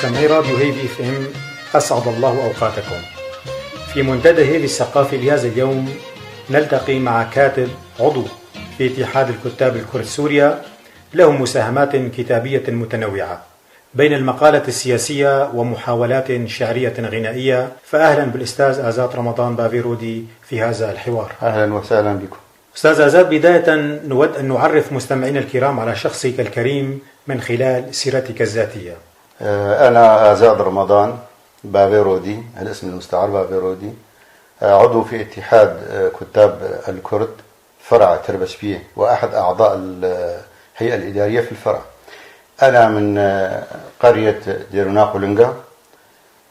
مستمعي راديو هيفي اف ام، أسعد الله أوقاتكم. في منتدى هيفي الثقافي لهذا اليوم نلتقي مع كاتب عضو في اتحاد الكتاب الكرد سوريا، له مساهمات كتابية متنوعة بين المقالة السياسية ومحاولات شعرية غنائية. فأهلا بالأستاذ آزاد رمضان بافيرودي في هذا الحوار. أهلا وسهلا بكم. أستاذ آزاد، بداية نود أن نعرف مستمعينا الكرام على شخصك الكريم من خلال سيرتك الذاتية. أنا آزاد رمضان بافيرودي، الاسم المستعار بافيرودي، عضو في اتحاد كتاب الكرد فرع تربسبية وأحد أعضاء الهيئة الإدارية في الفرع. أنا من قرية ديروناقولنغا،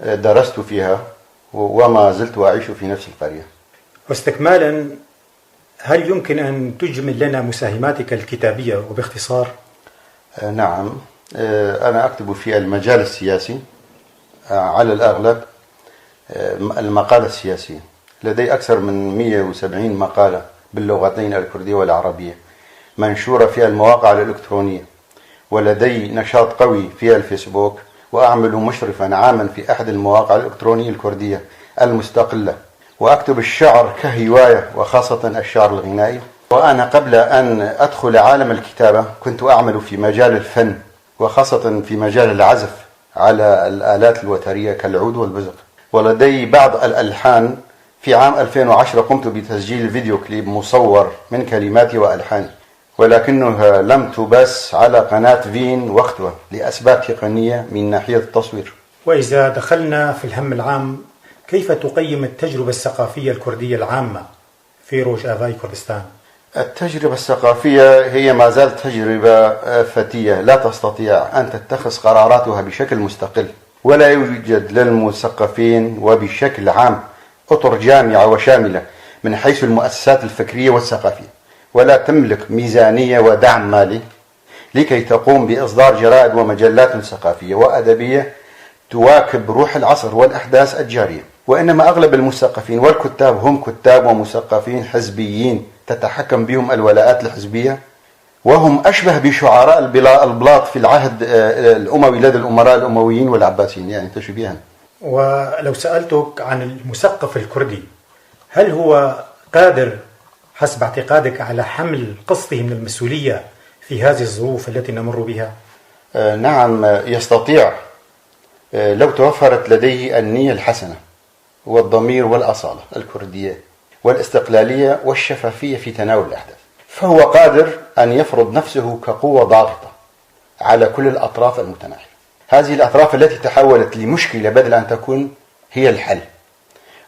درست فيها وما زلت أعيش في نفس القرية. واستكمالا، هل يمكن أن تجمل لنا مساهماتك الكتابية وباختصار؟ نعم، أنا أكتب في المجال السياسي على الأغلب، المقالة السياسية. لدي أكثر من 170 مقالة باللغتين الكردية والعربية منشورة في المواقع الإلكترونية، ولدي نشاط قوي في الفيسبوك، وأعمل مشرفا عاما في أحد المواقع الإلكترونية الكردية المستقلة، وأكتب الشعر كهواية وخاصة الشعر الغنائي. وأنا قبل أن أدخل عالم الكتابة كنت أعمل في مجال الفن، وخاصة في مجال العزف على الآلات الوترية كالعود والبزق. ولدي بعض الألحان. في عام 2010 قمت بتسجيل فيديو كليب مصور من كلماتي وألحاني، ولكنه لم تبث على قناة فين وقتها لأسباب تقنية من ناحية التصوير. وإذا دخلنا في الهم العام، كيف تقيم التجربة الثقافية الكردية العامة في روجافاي كردستان؟ التجربة الثقافية هي ما زالت تجربة فتية، لا تستطيع أن تتخذ قراراتها بشكل مستقل، ولا يوجد للمثقفين وبشكل عام أطر جامعة وشاملة من حيث المؤسسات الفكرية والثقافية، ولا تملك ميزانية ودعم مالي لكي تقوم بإصدار جرائد ومجلات ثقافية وأدبية تواكب روح العصر والأحداث الجارية. وإنما أغلب المثقفين والكتاب هم كتاب ومثقفين حزبيين تتحكم بهم الولاءات الحزبية، وهم أشبه بشعراء البلاط في العهد الأموي لدى الأمراء الأمويين والعباسيين، يعني تشبيها. ولو سألتك عن المثقف الكردي، هل هو قادر حسب اعتقادك على حمل قسطه من المسؤولية في هذه الظروف التي نمر بها؟ نعم، يستطيع لو توفرت لديه النية الحسنة والضمير والأصالة الكردية والاستقلالية والشفافية في تناول الأحداث، فهو قادر أن يفرض نفسه كقوة ضاغطة على كل الأطراف المتناحرة. هذه الأطراف التي تحولت لمشكلة بدل أن تكون هي الحل،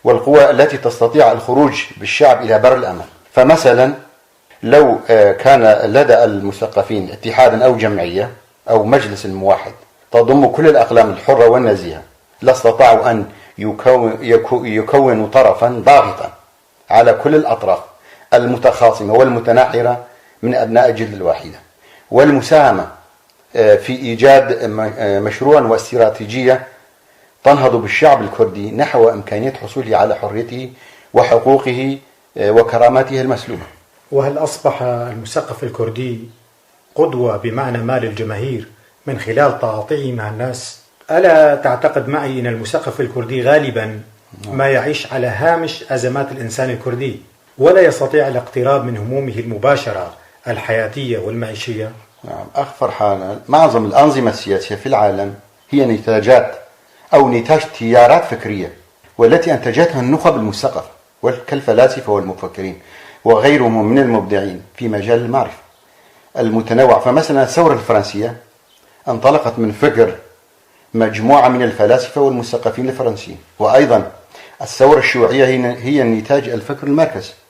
والقوى التي تستطيع الخروج بالشعب إلى بر الأمان. فمثلا لو كان لدى المثقفين اتحادا أو جمعية أو مجلس موحد تضم كل الأقلام الحرة والنزيهة، لاستطاعوا أن يكونوا طرفا ضاغطا على كل الأطراف المتخاصمة والمتناحرة من أبناء الجلد الواحدة، والمساهمة في إيجاد مشروع واستراتيجية تنهض بالشعب الكردي نحو إمكانية حصوله على حريته وحقوقه وكراماته المسلوبة. وهل أصبح المثقف الكردي قدوة بمعنى ما للجماهير من خلال تعاطيه مع الناس؟ ألا تعتقد معي أن المثقف الكردي غالبا ما يعيش على هامش أزمات الإنسان الكردي، ولا يستطيع الاقتراب من همومه المباشرة الحياتية والمعيشية؟ نعم أخ فرحان، معظم الأنظمة السياسية في العالم هي نتاجات أو نتاج تيارات فكرية، والتي أنتجتها النخب المثقفة كالفلاسفة والمفكرين وغيرهم من المبدعين في مجال المعرفة المتنوع. فمثلا الثورة الفرنسية انطلقت من فكر مجموعة من الفلاسفة والمثقفين الفرنسيين، وأيضا الثورة الشيوعية هي النتاج الفكر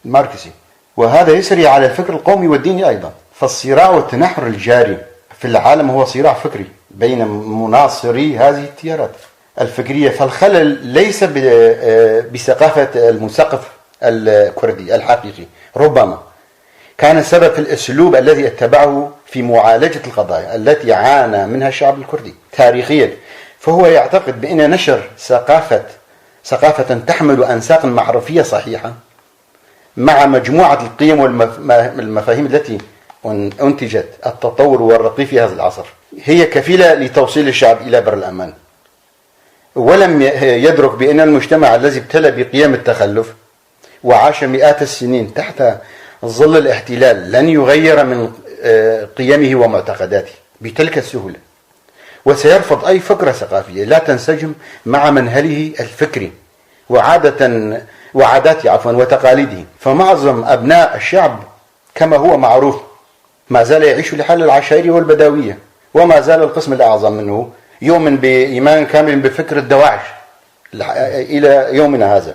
الماركسي، وهذا يسري على الفكر القومي والديني أيضا. فالصراع والتنحر الجاري في العالم هو صراع فكري بين مناصري هذه التيارات الفكرية. فالخلل ليس بثقافة المثقف الكردي الحقيقي، ربما كان السبب في الأسلوب الذي اتبعه في معالجة القضايا التي عانى منها الشعب الكردي تاريخيا. فهو يعتقد بأن نشر ثقافة تحمل أنساقا معرفية صحيحة مع مجموعة القيم والمفاهيم التي أنتجت التطور والرقي في هذا العصر هي كفيلة لتوصيل الشعب إلى بر الأمان ولم يدرك بأن المجتمع الذي ابتلى بقيم التخلف وعاش مئات السنين تحت ظل الاحتلال لن يغير من قيمه ومعتقداته بتلك السهولة، وسيرفض أي فكرة ثقافية لا تنسجم مع منهله الفكري وعاداته وتقاليده. فمعظم أبناء الشعب كما هو معروف ما زال يعيش لحال العشائرية والبدوية، وما زال القسم الأعظم منه يؤمن بإيمان كامل بفكر الدواعش إلى يومنا هذا.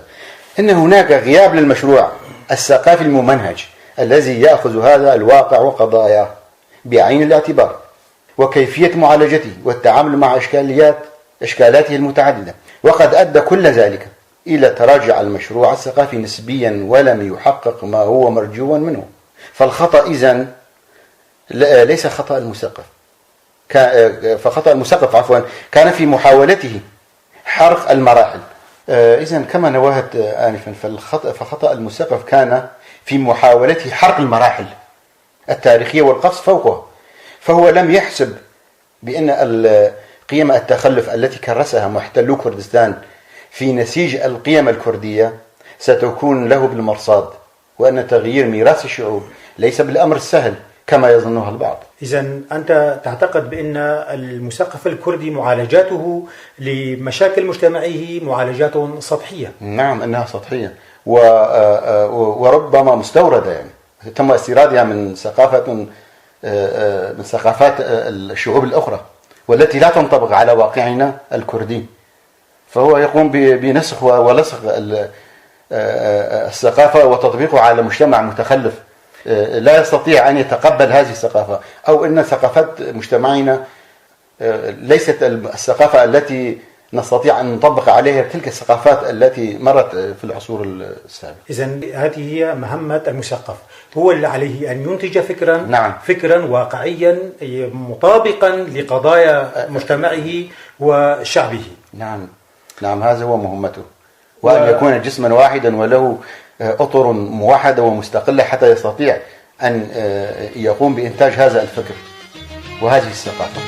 إن هناك غياب للمشروع الثقافي الممنهج الذي يأخذ هذا الواقع وقضاياه بعين الاعتبار وكيفية معالجته والتعامل مع إشكالاته المتعددة، وقد أدى كل ذلك إلى تراجع المشروع الثقافي نسبيا ولم يحقق ما هو مرجوا منه. فالخطأ إذن ليس خطأ المثقف، فخطأ المثقف كان في محاولته حرق المراحل. إذن كما نوهت آنفا فخطأ المثقف كان في محاولته حرق المراحل التاريخية والقفز فوقها، فهو لم يحسب بأن قيم التخلف التي كرسها محتلو كردستان في نسيج القيم الكردية ستكون له بالمرصاد، وأن تغيير ميراث الشعوب ليس بالأمر السهل كما يظنها البعض. إذن أنت تعتقد بأن المثقف الكردي معالجاته لمشاكل مجتمعه معالجات سطحية؟ نعم، أنها سطحية وربما مستوردة، يعني تم استيرادها من ثقافات الشعوب الأخرى والتي لا تنطبق على واقعنا الكردي. فهو يقوم بنسخ ولصق الثقافة وتطبيقه على مجتمع متخلف لا يستطيع أن يتقبل هذه الثقافة، أو أن ثقافات مجتمعنا ليست الثقافة التي نستطيع أن نطبق عليها تلك الثقافات التي مرت في العصور السابقة. إذن هذه هي مهمة المثقف، هو اللي عليه أن ينتج فكرا نعم. فكرا واقعيا مطابقا لقضايا مجتمعه وشعبه. نعم هذا هو مهمته، وأن يكون جسما واحدا وله أطر موحدة ومستقلة حتى يستطيع أن يقوم بإنتاج هذا الفكر وهذه الثقافة.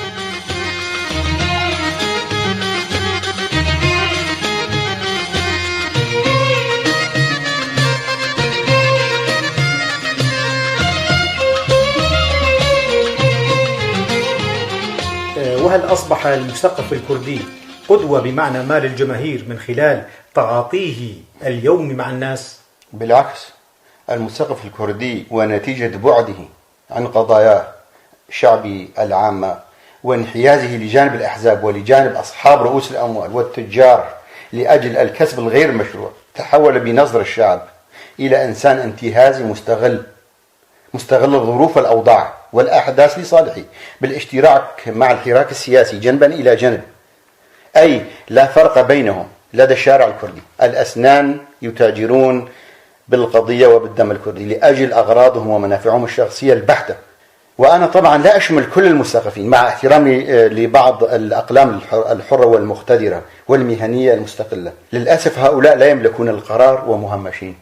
وهل أصبح المثقف الكردي قدوة بمعنى ما للجماهير من خلال تعاطيه اليومي مع الناس؟ بالعكس، المثقف الكردي ونتيجة بعده عن قضايا شعبي العامة وانحيازه لجانب الأحزاب ولجانب أصحاب رؤوس الأموال والتجار لأجل الكسب الغير مشروع، تحول بنظر الشعب إلى إنسان انتهازي مستغل ظروف الأوضاع والأحداث لصالحه بالاشتراك مع الحراك السياسي جنبا إلى جنب، أي لا فرق بينهم لدى الشارع الكردي. الأسنان يتاجرون بالقضية وبالدم الكردي لأجل أغراضهم ومنافعهم الشخصية البحتة. وأنا طبعا لا أشمل كل المثقفين مع احترامي لبعض الأقلام الحرة والمقتدرة والمهنية المستقلة. للأسف هؤلاء لا يملكون القرار ومهمشين.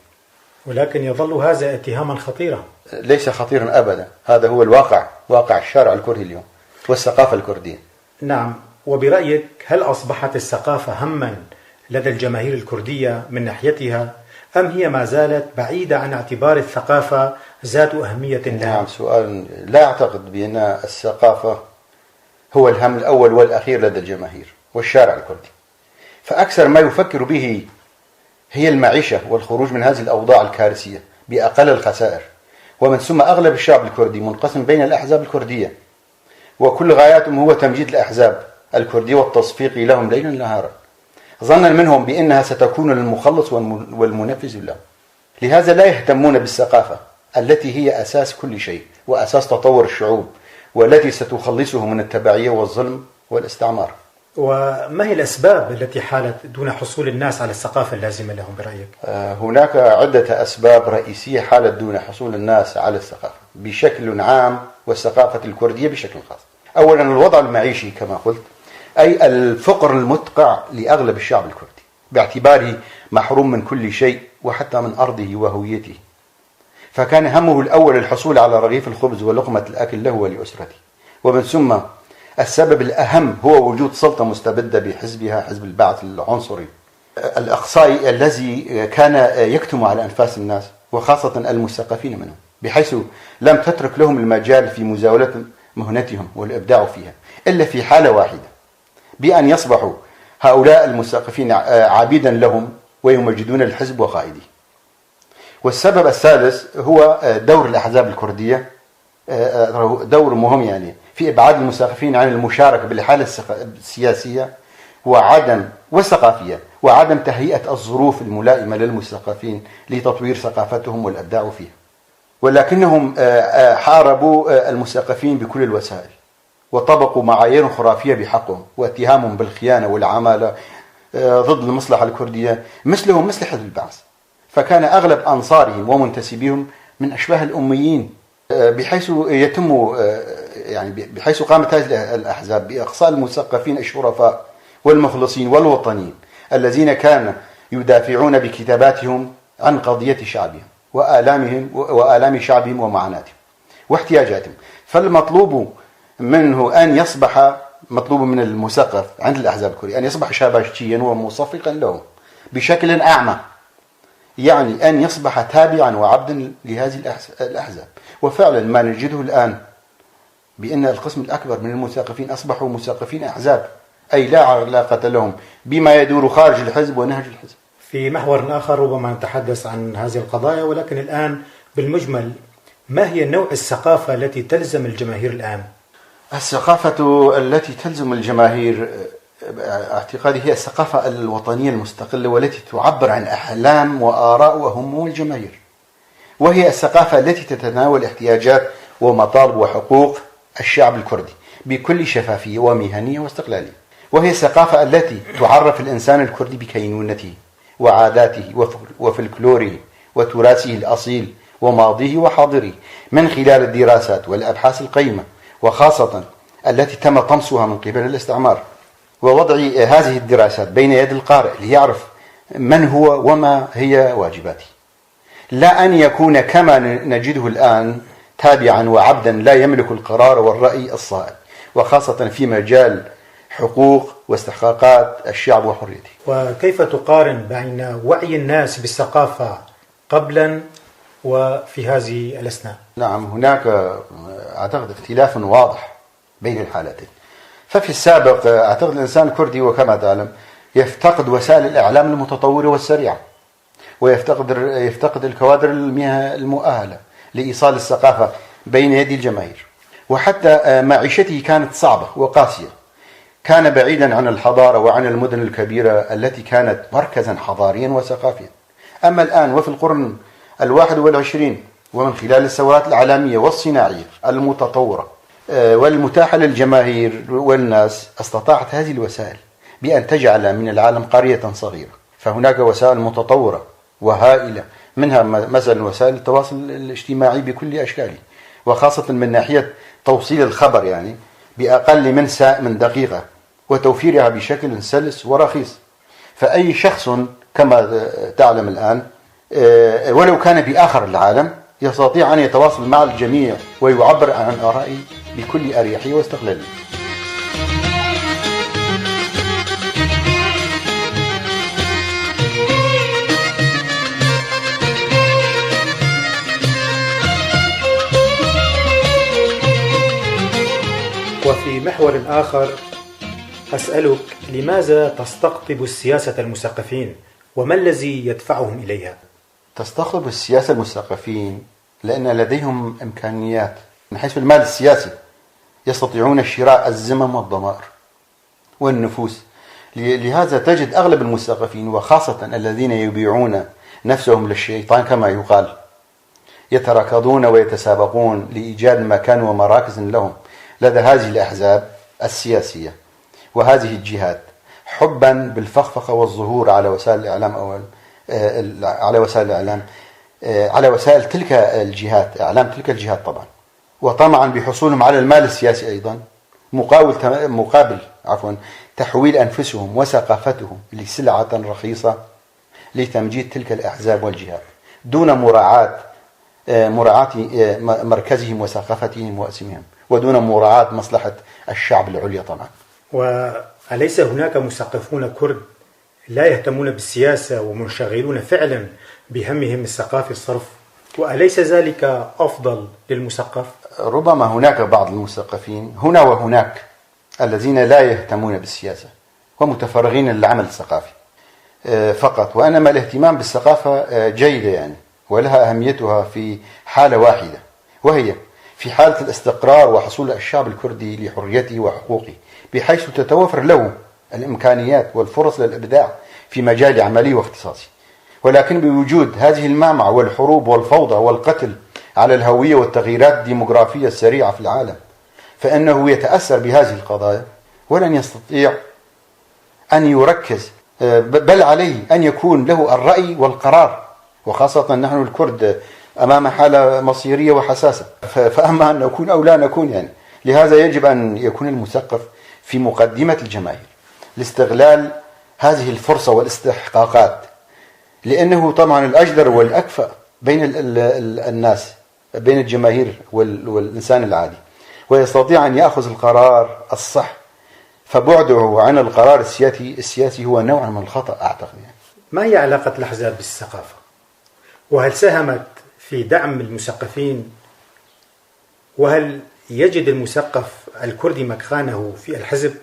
ولكن يظل هذا اتهاما خطيرا. ليس خطيرا أبدا، هذا هو الواقع، واقع الشارع الكردي اليوم والثقافة الكردية. نعم، وبرأيك هل أصبحت الثقافة هما لدى الجماهير الكردية من ناحيتها، أم هي ما زالت بعيدة عن اعتبار الثقافة ذات أهمية لها؟ نعم، سؤال. لا أعتقد بأن الثقافة هو الهم الأول والأخير لدى الجماهير والشارع الكردي، فأكثر ما يفكر به هي المعيشة والخروج من هذه الأوضاع الكارثية بأقل الخسائر. ومن ثم أغلب الشعب الكردي منقسم بين الأحزاب الكردية، وكل غاياتهم هو تمجيد الأحزاب الكردية والتصفيق لهم ليلا نهارا، ظنا منهم بأنها ستكون المخلص والمنفذ له. لهذا لا يهتمون بالثقافة التي هي أساس كل شيء وأساس تطور الشعوب، والتي ستخلصه من التبعية والظلم والاستعمار. وما هي الأسباب التي حالت دون حصول الناس على الثقافة اللازمة لهم برأيك؟ هناك عدة أسباب رئيسية حالت دون حصول الناس على الثقافة بشكل عام والثقافة الكردية بشكل خاص. أولا الوضع المعيشي كما قلت، أي الفقر المدقع لأغلب الشعب الكردي باعتباره محروم من كل شيء وحتى من أرضه وهويته، فكان همه الأول الحصول على رغيف الخبز ولقمة الأكل له ولأسرته، ومن ثم السبب الأهم هو وجود سلطة مستبدة بحزبها، حزب البعث العنصري الإقصائي الذي كان يكتم على أنفاس الناس وخاصة المثقفين منهم، بحيث لم تترك لهم المجال في مزاولة مهنتهم والإبداع فيها إلا في حالة واحدة، بأن يصبحوا هؤلاء المثقفين عبيدا لهم ويمجدون الحزب وقائده. والسبب الثالث هو دور الأحزاب الكردية، دور مهم يعني في إبعاد المثقفين عن المشاركة بالحالة السياسية والثقافية، وعدم تهيئة الظروف الملائمة للمثقفين لتطوير ثقافتهم والإبداع فيها. ولكنهم حاربوا المثقفين بكل الوسائل، وطبقوا معايير خرافية بحقهم، واتهامهم بالخيانة والعمالة ضد المصلحة الكردية مثلهم مثل حزب البعث. فكان أغلب أنصارهم ومنتسبيهم من أشباه الأميين، بحيث بحيث قامت هذه الأحزاب بإقصاء المثقفين الشرفاء والمخلصين والوطنيين الذين كانوا يدافعون بكتاباتهم عن قضية شعبهم وآلام شعبهم ومعاناتهم واحتياجاتهم. فالمطلوب منه أن يصبح، مطلوب من المثقف عند الأحزاب الكردية أن يصبح شاباشتيا ومصفقا لهم بشكل أعمى، يعني أن يصبح تابعا وعبدا لهذه الأحزاب. وفعلا ما نجده الآن بأن القسم الأكبر من المثقفين أصبحوا مثقفين أحزاب، أي لا علاقة لهم بما يدور خارج الحزب ونهج الحزب. في محور آخر ربما نتحدث عن هذه القضايا، ولكن الآن بالمجمل ما هي نوع الثقافة التي تلزم الجماهير الآن؟ الثقافة التي تلزم الجماهير اعتقادي هي الثقافة الوطنية المستقلة، والتي تعبر عن أحلام وآراء وهموم الجماهير، وهي الثقافة التي تتناول احتياجات ومطالب وحقوق الشعب الكردي بكل شفافية ومهنية واستقلالية. وهي الثقافة التي تعرف الإنسان الكردي بكينونته وعاداته وفلكلوره وتراثه الأصيل وماضيه وحاضره من خلال الدراسات والأبحاث القيمة، وخاصة التي تم طمسها من قبل الاستعمار، ووضع هذه الدراسات بين يد القارئ ليعرف من هو وما هي واجباته، لا أن يكون كما نجده الآن تابعا وعبدا لا يملك القرار والرأي الصائب، وخاصة في مجال حقوق واستحقاقات الشعب وحريته. وكيف تقارن بين وعي الناس بالثقافة قبلا وفي هذه الأثناء؟ نعم، هناك أعتقد اختلاف واضح بين الحالتين. ففي السابق أعتقد الإنسان الكردي وكما تعلم يفتقد وسائل الإعلام المتطورة والسريعة، ويفتقد الكوادر المؤهلة لإيصال الثقافة بين يدي الجماهير. وحتى معيشته كانت صعبة وقاسية، كان بعيدا عن الحضارة وعن المدن الكبيرة التي كانت مركزا حضاريا وثقافيا. أما الآن وفي القرن 21 ومن خلال الثورات العالمية والصناعية المتطورة والمتاحة للجماهير والناس، استطاعت هذه الوسائل بأن تجعل من العالم قرية صغيرة. فهناك وسائل متطورة وهائلة، منها مثلا وسائل التواصل الاجتماعي بكل أشكاله، وخاصة من ناحية توصيل الخبر يعني بأقل من دقيقة وتوفيرها بشكل سلس ورخيص. فأي شخص كما تعلم الآن ولو كان بآخر العالم يستطيع أن يتواصل مع الجميع ويعبر عن آرائه بكل أريحية واستقلالية. وفي محور آخر أسألك، لماذا تستقطب السياسة المثقفين وما الذي يدفعهم إليها؟ تستقطب السياسة المثقفين لأن لديهم إمكانيات من حيث المال السياسي، يستطيعون شراء الزمم والضمائر والنفوس. لهذا تجد أغلب المثقفين وخاصة الذين يبيعون نفسهم للشيطان كما يقال يتراكضون ويتسابقون لإيجاد مكان ومراكز لهم لدى هذه الأحزاب السياسية وهذه الجهات، حبا بالفخفخة والظهور على وسائل الإعلام على وسائل تلك الجهات، إعلام تلك الجهات طبعا، وطمعا بحصولهم على المال السياسي أيضا، مقابل تحويل أنفسهم وثقافتهم لسلعة رخيصة لتمجيد تلك الأحزاب والجهات، دون مراعاة مراعاة مركزهم وثقافتهم واسمهم، ودون مراعاة مصلحة الشعب العليا طبعا. وأليس هناك مثقفون كرد لا يهتمون بالسياسة ومنشغلون فعلا بهمهم الثقافي الصرف؟ وأليس ذلك أفضل للمثقف؟ ربما هناك بعض المثقفين هنا وهناك الذين لا يهتمون بالسياسة ومتفرغين للعمل الثقافي فقط، وإنما الاهتمام بالثقافة جيدة يعني، ولها أهميتها في حالة واحدة، وهي في حالة الاستقرار وحصول الشعب الكردي لحريته وحقوقه، بحيث تتوفر له الإمكانيات والفرص للإبداع في مجال عمله واختصاصه. ولكن بوجود هذه المعمعة والحروب والفوضى والقتل على الهوية والتغييرات الديموغرافية السريعة في العالم، فإنه يتأثر بهذه القضايا ولن يستطيع أن يركز، بل عليه أن يكون له الرأي والقرار، وخاصة نحن الكرد أمام حالة مصيرية وحساسة، فأما أن نكون أو لا نكون يعني. لهذا يجب أن يكون المثقف في مقدمة الجماهير لاستغلال هذه الفرصة والاستحقاقات، لأنه طبعا الأجدر والأكفأ بين الناس، بين الجماهير والإنسان العادي، ويستطيع أن يأخذ القرار الصح، فبعده عن القرار السياسي هو نوع من الخطأ أعتقد يعني. ما هي علاقة الأحزاب بالثقافة؟ وهل ساهمت في دعم المثقفين؟ وهل يجد المثقف الكردي مكانه في الحزب؟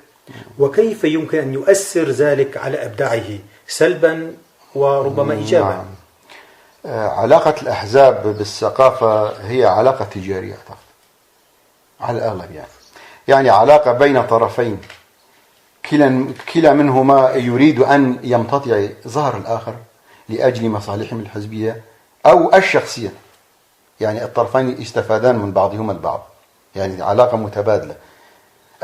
وكيف يمكن أن يؤثر ذلك على إبداعه سلبا وربما إيجابا؟ علاقة الأحزاب بالثقافة هي علاقة تجارية أعتقد على الأغلب يعني علاقة بين طرفين كلا منهما يريد أن يمتطع ظهر الآخر لأجل مصالحهم الحزبية أو الشخصية، يعني الطرفين يستفادان من بعضهما البعض، يعني علاقة متبادلة.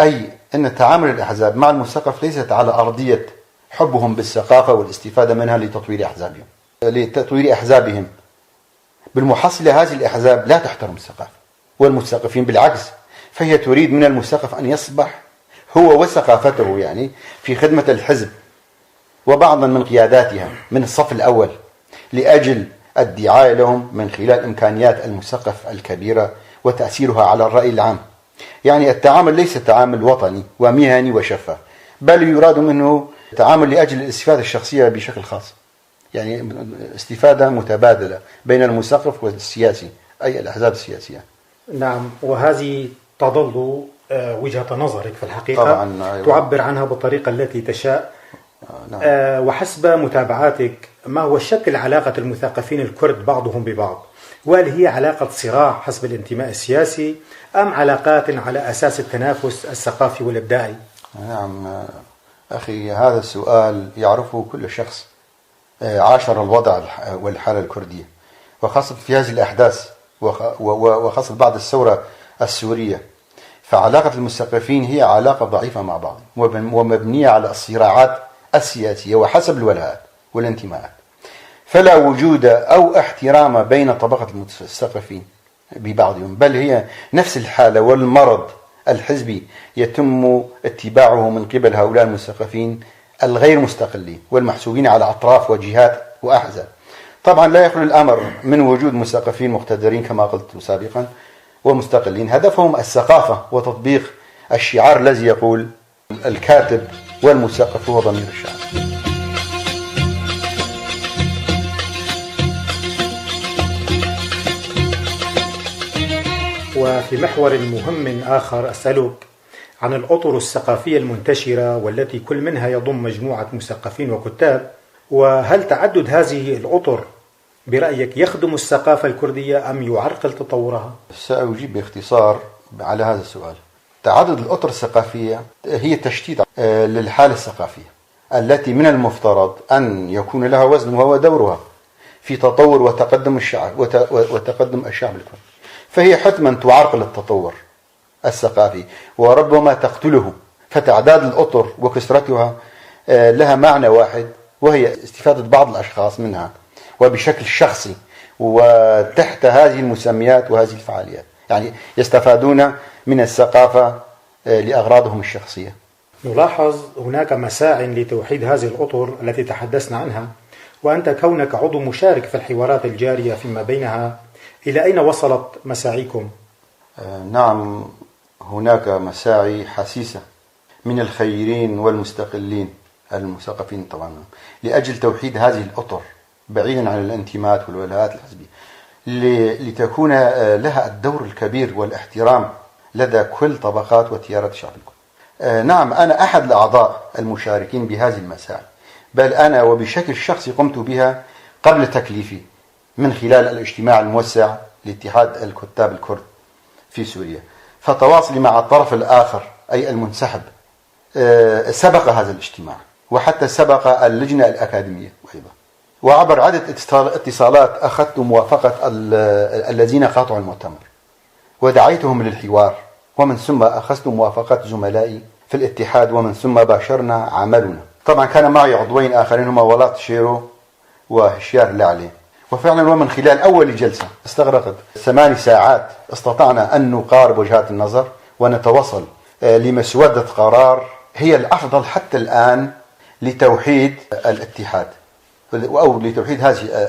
أي أن تعامل الأحزاب مع المثقف ليست على أرضية حبهم بالثقافة والاستفادة منها لتطوير أحزابهم. بالمحصلة هذه الأحزاب لا تحترم الثقافة والمثقفين، بالعكس فهي تريد من المثقف أن يصبح هو وثقافته يعني في خدمة الحزب وبعضا من قياداتها من الصف الأول، لأجل الدعاية لهم من خلال إمكانيات المثقف الكبيرة وتأثيرها على الرأي العام. يعني التعامل ليس تعامل وطني ومهني وشفاف، بل يراد منه تعامل لأجل الاستفادة الشخصية بشكل خاص، يعني استفادة متبادلة بين المثقف والسياسي أي الأحزاب السياسية. نعم، وهذه تظل وجهة نظرك في الحقيقة طبعاً. أيوة. تعبر عنها بالطريقة التي تشاء. نعم. وحسب متابعاتك ما هو شكل علاقة المثقفين الكرد بعضهم ببعض؟ وهل هي علاقة صراع حسب الانتماء السياسي أم علاقات على أساس التنافس الثقافي والإبداعي؟ نعم أخي، هذا السؤال يعرفه كل شخص عاشر الوضع والحالة الكردية، وخاصة في هذه الأحداث وخاصة بعد الثورة السورية. فعلاقة المثقفين هي علاقة ضعيفة مع بعض ومبنية على الصراعات السياسية وحسب الولاءات والانتماءات، فلا وجود أو احترام بين طبقة المثقفين ببعضهم، بل هي نفس الحالة والمرض الحزبي يتم اتباعه من قبل هؤلاء المثقفين الغير مستقلين والمحسوبين على أطراف وجهات وأحزاب. طبعا لا يخلو الأمر من وجود مثقفين مقتدرين كما قلت سابقا ومستقلين هدفهم الثقافة وتطبيق الشعار الذي يقول الكاتب والمثقف هو ضمير الشعب. وفي محور مهم آخر أسألك عن الأطر الثقافية المنتشرة والتي كل منها يضم مجموعة مثقفين وكتاب، وهل تعدد هذه الأطر برأيك يخدم الثقافة الكردية أم يعرقل تطورها؟ سأجيب باختصار على هذا السؤال. تعدد الأطر الثقافية هي تشتيت للحالة الثقافية التي من المفترض أن يكون لها وزن، وهو دورها في تطور وتقدم الشعب الكردي، فهي حتما تعرقل التطور الثقافي وربما تقتله. فتعداد الأطر وكثرتها لها معنى واحد، وهي استفادة بعض الأشخاص منها وبشكل شخصي وتحت هذه المسميات وهذه الفعاليات، يعني يستفادون من الثقافة لأغراضهم الشخصية. نلاحظ هناك مساع لتوحيد هذه الأطر التي تحدثنا عنها، وأنت كونك عضو مشارك في الحوارات الجارية فيما بينها، إلى أين وصلت مساعيكم؟ نعم، هناك مساعي حسيسة من الخيرين والمستقلين المثقفين طبعا لأجل توحيد هذه الأطر بعيدا عن الانتماءات والولاءات الحزبية، لتكون لها الدور الكبير والاحترام لدى كل طبقات وتيارات الشعب الكردي. نعم، أنا أحد الأعضاء المشاركين بهذه المساعي، بل أنا وبشكل شخصي قمت بها قبل تكليفي من خلال الاجتماع الموسع لاتحاد الكتاب الكرد في سوريا. فتواصلي مع الطرف الآخر أي المنسحب سبق هذا الاجتماع، وحتى سبق اللجنة الأكاديمية أيضا، وعبر عدة اتصالات أخذت موافقة الذين قاطعوا المؤتمر ودعيتهم للحوار، ومن ثم أخذت موافقة زملائي في الاتحاد، ومن ثم باشرنا عملنا. طبعا كان معي عضوين آخرين هما ولات شيرو وهشيار لعلي، وفعلا ومن خلال أول جلسة استغرقت 8 ساعات استطعنا أن نقارب وجهات النظر ونتوصل لمسودة قرار هي الأفضل حتى الآن لتوحيد الاتحاد أو لتوحيد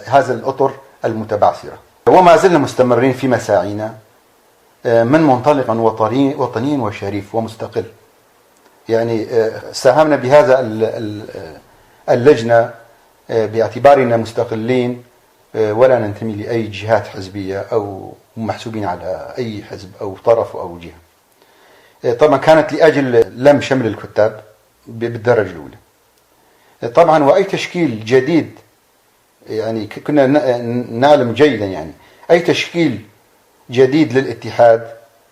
هذا الأطر المتبعثرة. وما زلنا مستمرين في مساعينا من منطلقا وطني وشريف ومستقل. يعني ساهمنا بهذا اللجنة باعتبارنا مستقلين ولا ننتمي لأي جهات حزبية أو محسوبين على أي حزب أو طرف أو جهة. طبعا كانت لأجل لم شمل الكتاب بالدرجة الأولى. طبعا وأي تشكيل جديد، يعني كنا نعلم جيدا يعني أي تشكيل جديد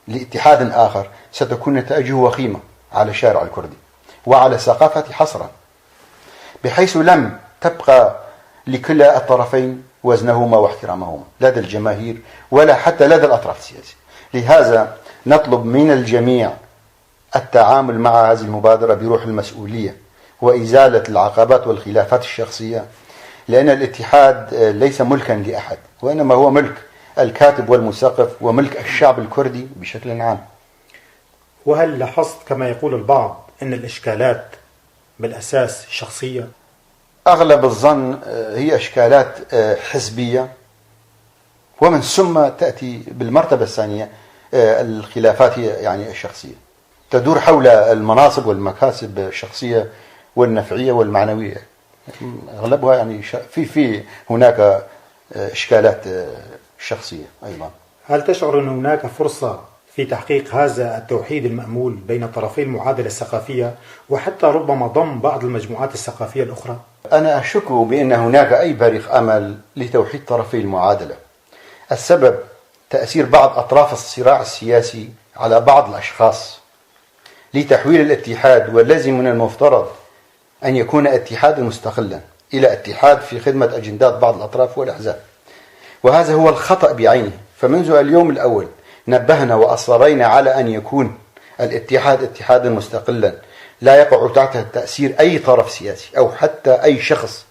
لاتحاد آخر ستكون نتائجه وخيمة على الشارع الكردي وعلى ثقافته حصرا، بحيث لم تبقى لكلا الطرفين وزنهما واحترامهما لدى الجماهير ولا حتى لدى الأطراف السياسية. لهذا نطلب من الجميع التعامل مع هذه المبادرة بروح المسؤولية وإزالة العقبات والخلافات الشخصية، لأن الاتحاد ليس ملكا لأحد، وإنما هو ملك الكاتب والمثقف وملك الشعب الكردي بشكل عام. وهل لاحظت كما يقول البعض أن الإشكالات بالأساس شخصية؟ أغلب الظن هي إشكالات حزبية، ومن ثم تأتي بالمرتبة الثانية الخلافات هي يعني الشخصية، تدور حول المناصب والمكاسب الشخصية والنفعية والمعنوية. أغلبها يعني في هناك إشكالات شخصية أيضا. هل تشعر أن هناك فرصة في تحقيق هذا التوحيد المأمول بين طرفي المعادلة الثقافية وحتى ربما ضم بعض المجموعات الثقافية الأخرى؟ أنا أشك بأن هناك أي بريق أمل لتوحيد طرفي المعادلة. السبب تأثير بعض أطراف الصراع السياسي على بعض الأشخاص لتحويل الاتحاد، والذي من المفترض أن يكون اتحادا مستقلا إلى اتحاد في خدمة أجندات بعض الأطراف والأحزاب، وهذا هو الخطأ بعينه. فمنذ اليوم الأول نبهنا وأصرينا على أن يكون الاتحاد اتحادا مستقلا لا يقع تحت تأثير أي طرف سياسي أو حتى أي شخص،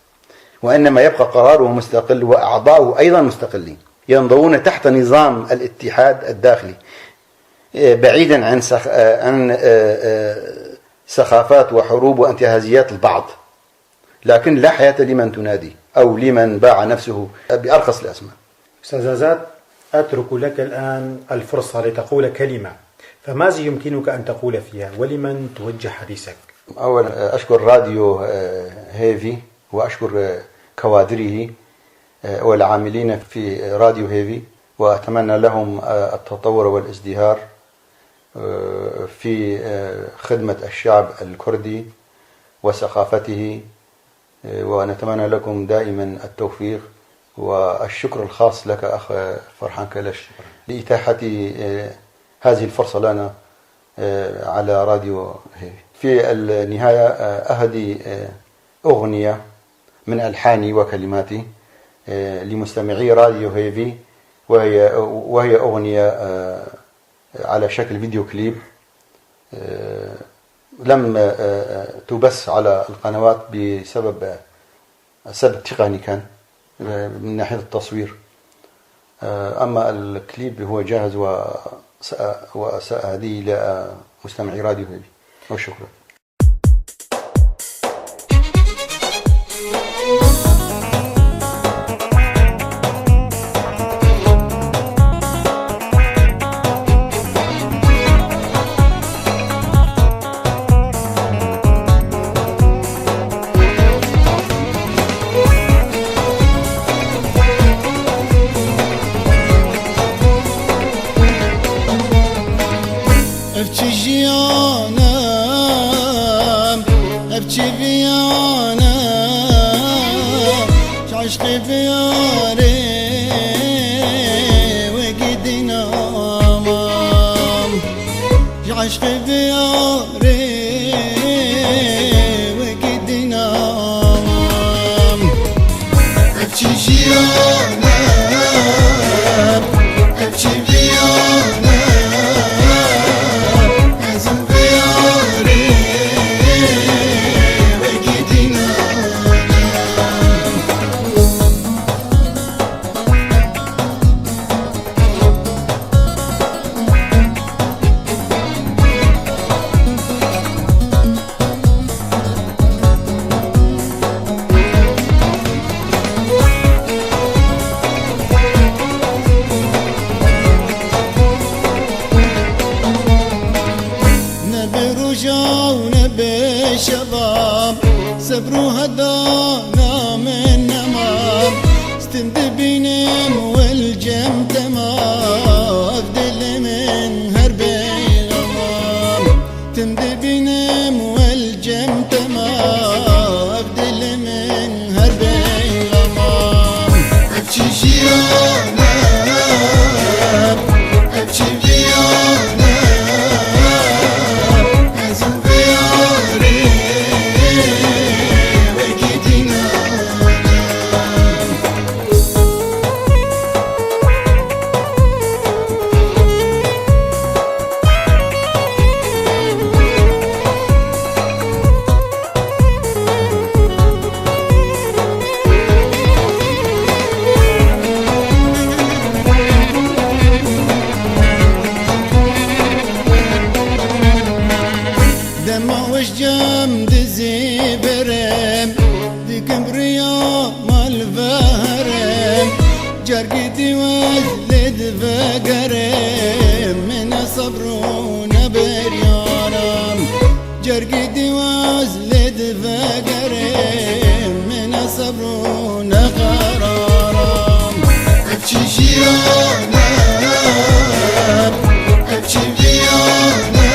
وإنما يبقى قراره مستقل وأعضاؤه أيضا مستقلين ينضوون تحت نظام الاتحاد الداخلي بعيدا عن سخافات وحروب وانتهازيات البعض، لكن لا حياة لمن تنادي أو لمن باع نفسه بأرخص الأسماء. أستاذ عزات، أترك لك الآن الفرصة لتقول كلمة، فماذا يمكنك أن تقول فيها ولمن توجه حديثك؟ أولا أشكر راديو هيفي وأشكر كوادره والعاملين في راديو هيفي، وأتمنى لهم التطور والازدهار في خدمة الشعب الكردي وثقافته، ونتمنى لكم دائما التوفيق. والشكر الخاص لك أخ فرحان كلش لإتاحة هذه الفرصة لنا على راديو هيفي. في النهاية أهدي أغنية من ألحاني وكلماتي لمستمعي راديو هيفي، وهي أغنية على شكل فيديو كليب لم تبث على القنوات بسبب تقني كان من ناحية التصوير، أما الكليب هو جاهز وسأهديه لمستمعي راديو هيفي. وشكرا. بيانا عشق بياري وقدنا مام عشق بياري وقدنا مام ابكي جيانا ابكي بيانا ازم بياري وقدنا شباب صبروا هدانا من نمام استندبينم والجم تمام افدل من هربي غمام تندبينم والجم تمام افدل من هربي غمام ابكي جيانا ابكي بيانا جم دزي برم ديكم ريا مال فهرم جرقتي وزلد فقرم من صبرون بريانم جرقتي وزلد فقرم من صبرون قرارم ابكي جيانا ابكي بيانا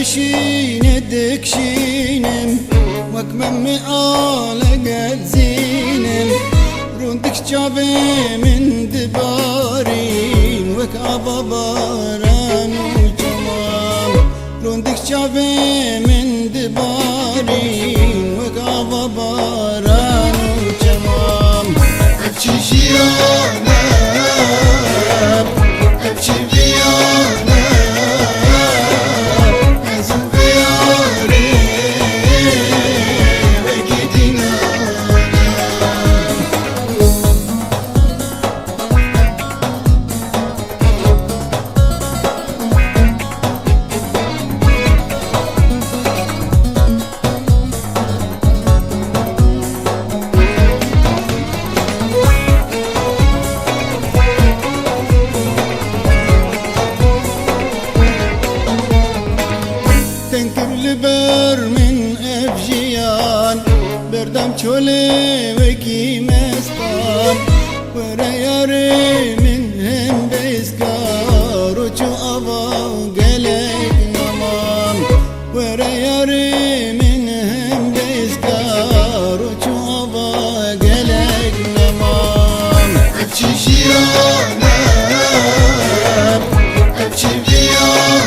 شيندك شينم وكمم آلقت زينم روندك جابي من دبارين وك أبا باران وجمام روندك جابي من دبارين وك أبا باران وجمام ابكي جيانا ابكي بيانا بر من افجيان بردم چوله وکی مستان ورياري من هم بيسكار وچو آبا گلک نمان ورياري من هم بيسكار وچو آبا گلک نمان ابكي جيانا ابكي بيانا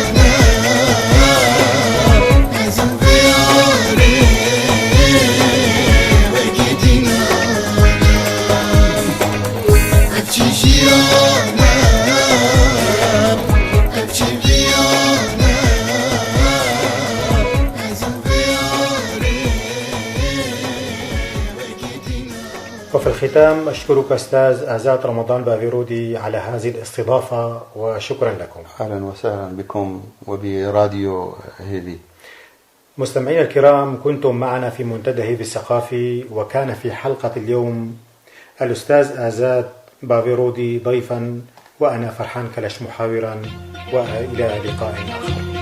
وفي الختام أشكرك أستاذ آزاد رمضان بافيرودي على هذه الاستضافة وشكرا لكم. أهلا وسهلا بكم وبراديو هيفي. مستمعينا الكرام، كنتم معنا في منتدى هيفي الثقافي، وكان في حلقة اليوم الأستاذ آزاد بافيرودي ضيفا، وأنا فرحان كلش محاورا، وإلى لقاء آخر.